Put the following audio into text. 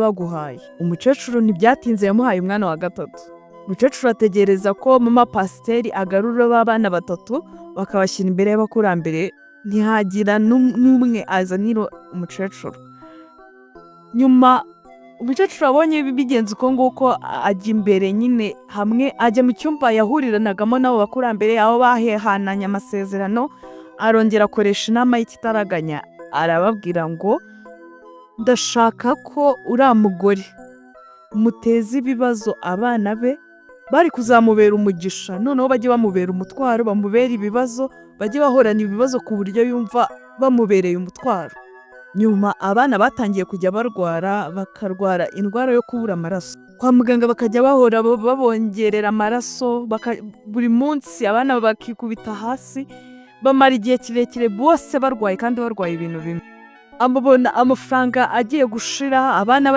baguhaye. Umukecuru ntibyatinze yamuhaye umwana wa gatatu. Umukecuru ategereza ko mama pasiteri agarura abana batatu bakabashyira imbere y'abakurambere, ntihagira n'umwe azanira umukecuru. Nyuma umukecuru abonye bigenze uko nguko, ajya imbere nyine hamwe, ajya mu cyumba yahuriranagamo n'abo bakurambere, aho bahehananye amasezerano, arongera akoresha inama y'ikitaraganya, arababwira ngo ndashaka ko uriya mugore muteza ibibazo abana be, bari kuzamubera umugisha, noneho bajye bamubera umutwaro, bamubera ibibazo, bajye bahorana ibibazo ku buryo yumva bamubereye umutwaro. Nyuma abana batangiye kujya barwara, bakarwara indwara yo kubura amaraso. Kwa muganga bakajya bahora babongerera amaraso, buri munsi abana bakikubita hasi, bamara igihe kirekire bose barwaye kandi barwaye ibintu bimwe. Amubona amafaranga agiye gushira, abana